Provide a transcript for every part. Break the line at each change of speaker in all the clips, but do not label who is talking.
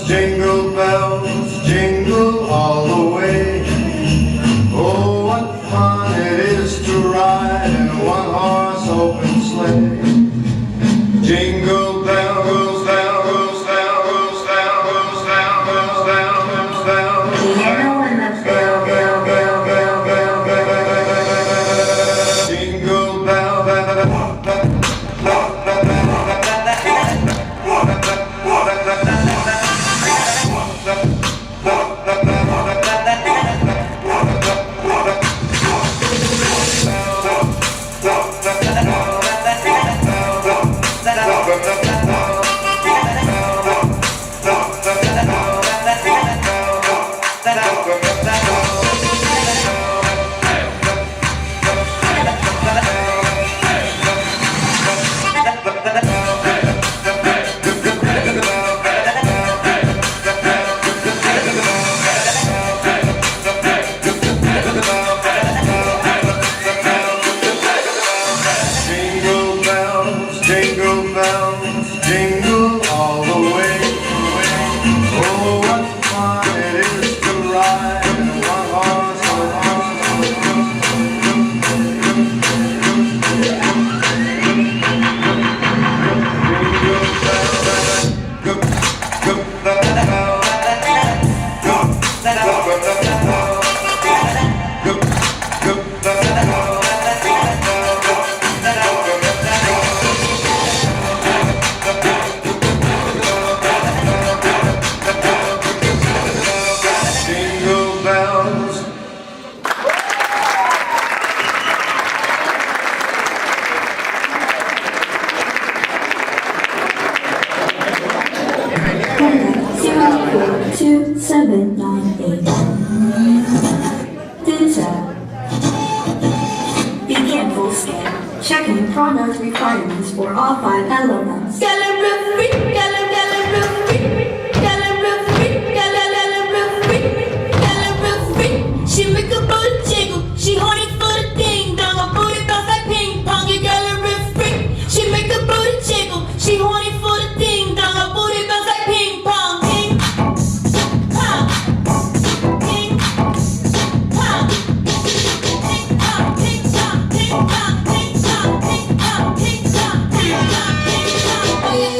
Jingle bells, jingle all the way. Oh, what fun it is to ride in a one-horse open sleigh. Jingle bells, bells, bells, bells, bells, bells, bells, bells. Bell, bell, bell, bell, bell, bell, bell. Jingle bell, bell, bell, bell, bell. Jingle bells, jingle all the way. Oh, what fun it is to ride in a one-horse
Contact 02798. Data. Be careful, scan. Checking product requirements for all 5 elements.
She make a booty jiggle. She horny for the ding dong. Her booty bounce like ping pong. You gallery freak. She make a booty jiggle. She horny for the ding dong. Her booty bounce like ping pong. Ping pong. Ping pong. Ping pong. Ping pong. Ping pong. Ping pong. Ping pong. Ping pong. Ping pong. Ping pong.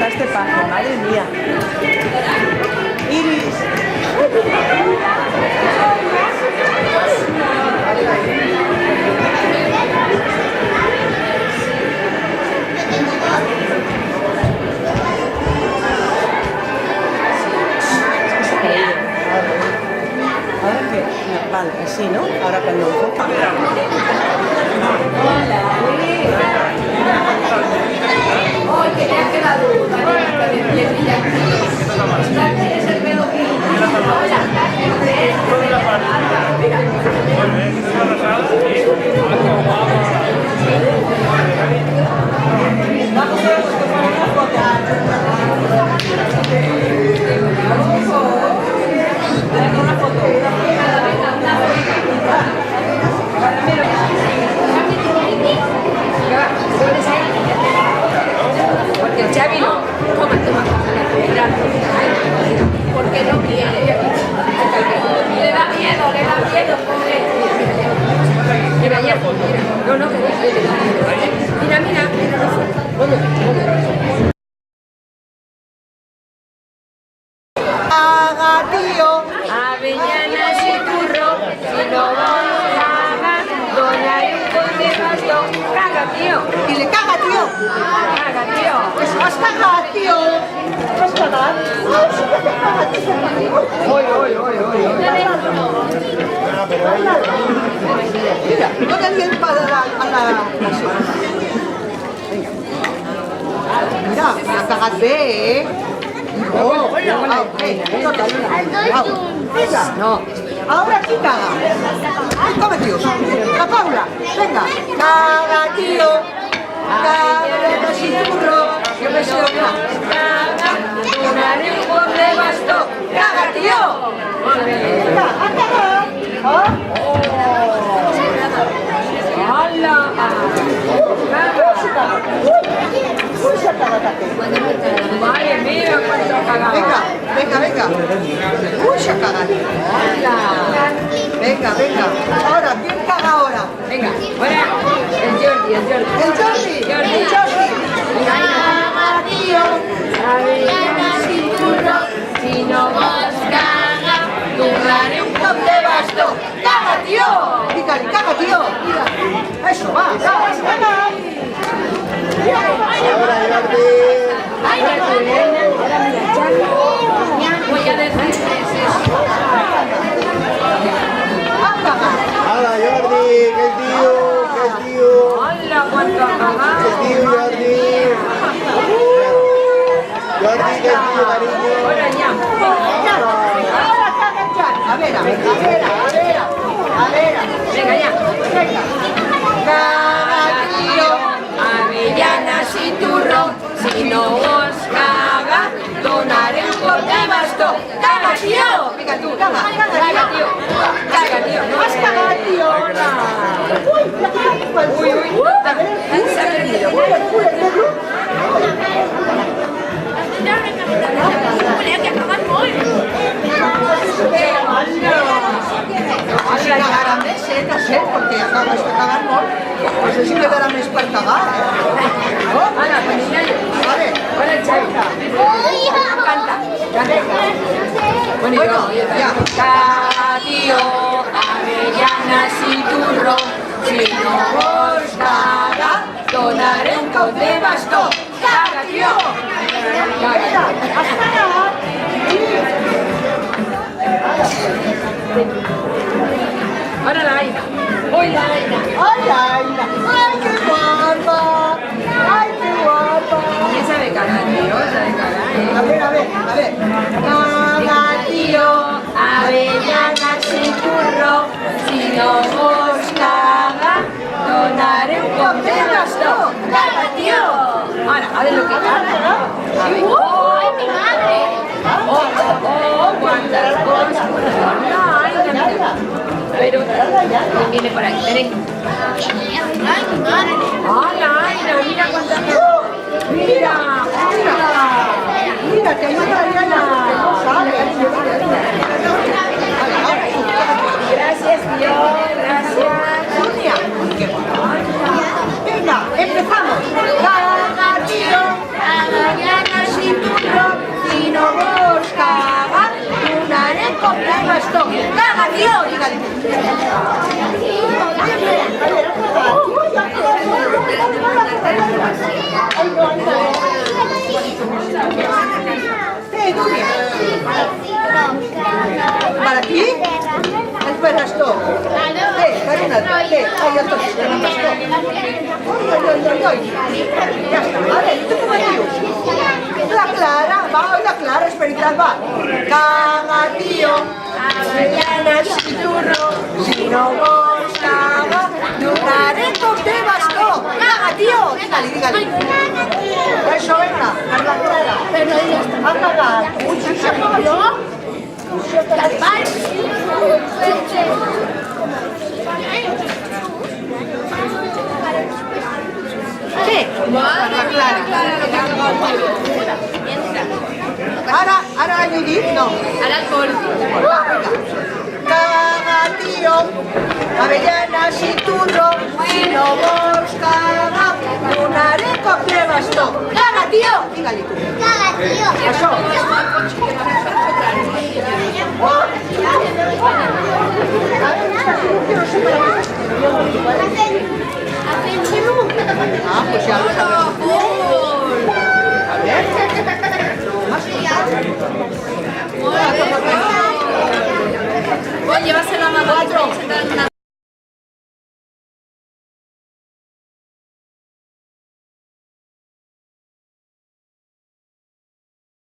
este paje, madre mía. Iris. Ahora que, no, vale, así, ¿no? Ahora cuando enfoca.
Hoy que te ha quedado de piernilla. Es el pelo que... Porque el Xavi no. Toma, toma. Porque no quiere. Le da miedo, pobre. Mira, ya. No, no, que mira, mira,
Haga, tío.
avellanas y turro, si no caga, doña Rincón de bastón. Caga, tío.
Y le caga, tío.
Caga, tío.
Pues vas a cagar, tío. ¿Vas a cagar? No, sí que te cagas, tío. Mira, no te vienes para a la... Mira, la cagas bé, No, venga. No. Ahora aquí caga. Toma, tíos. La Paula, venga. Caga, tío. Caga, sin burro. Yo me sé otra.
Caga, doña Rincón de bastón. Caga, tío.
Venga, a cagar. ¿Ah?
¡Hala! Madre mía, cuánto cagaba.
Venga. Uy, se caga. Venga. Ahora, ¿quién caga ahora?
Venga, fuera. El Jordi.
El Jordi.
Caga, tío. Avellanas y turro. Si no vos caga, tomaré un cop de bastón. ¡Caga, tío!
Dígale, caga, tío. Eso, va. Caga.
Ahora, Jordi.
Voy a decirles eso.
A cagar.
Hola, Jordi. ¿Qué tío?
¡Hala, cuánto ha cagado!
¿Qué tío, Jordi? Jordi, ¿qué tío, cariño?
Ahora ya.
Ahora caga el Jan. A ver.
Venga, ya.
Venga. Caga, tío.
Avellanas y turrón, si no os caga, donaré un cop de bastón. ¡Caga, tío!
Venga, tú, caga,
tío. Caga, tío. No
Vas a cagar, tío.
Uy, se ha perdido.
Así cagarán més, no sé, perquè acaba de cagar molt. No sé si quedarà més per cagar, No?
Hala, pues ya.
Vale.
Hola, Xavi. Canta. Bueno,
ya.
Caga, tío, avellanas y turrón, si no vos caga, donaré un cop de bastón. Caga, tío. Caga.
Has cagat?
Ahora la Aina. Hoy la Aina.
Ai, que guapa. Ai, que guapa.
¿Quién sabe cagar, tío? Sabe cagar,
A ver.
Caga, tío, avellanas y turrón, si no vos caga, donaré un cop de bastón. Caga, tío. Ahora, a ver lo que caga. A ver. ¡Ay, mi madre! ¡Oh, cuántas cosas! ¡Ay, mira! Pero, ¿quién viene por ahí? Ven. ¡Ay, mi madre! ¡Hola, Aina! ¡Mira cuántas cosas! ¡Mira!
Mira, que ayuda a Diana, que no sabe.
Gracias, tío. Gracias.
Sonia, qué guapa. Venga, empezamos. Caga, tío.
Avellanas y
digue-li. Dúnia. Per aquí? Per bastó. Per un altre. Ai, jo tot per un bastó. Oi. Ja està, vale. Tu com et dius? La Clara, va, la Clara, esperitat, va. Caga, tio, avellanes i turro, si no vols caga, donaré cop de bastó. Caga, tio! Digue-li. Això, venga, per la Clara.
Pero ya está.
Ha cagat.
¿Yo?
Sí, la Clara. Ara l'he dit? No.
Ara el Pol.
Va, vinga. Caga, tio, avellanes i turro, si no vols cagar, donaré cop de bastó. Caga, tio! Digue-li tu.
Caga, tío.
Això.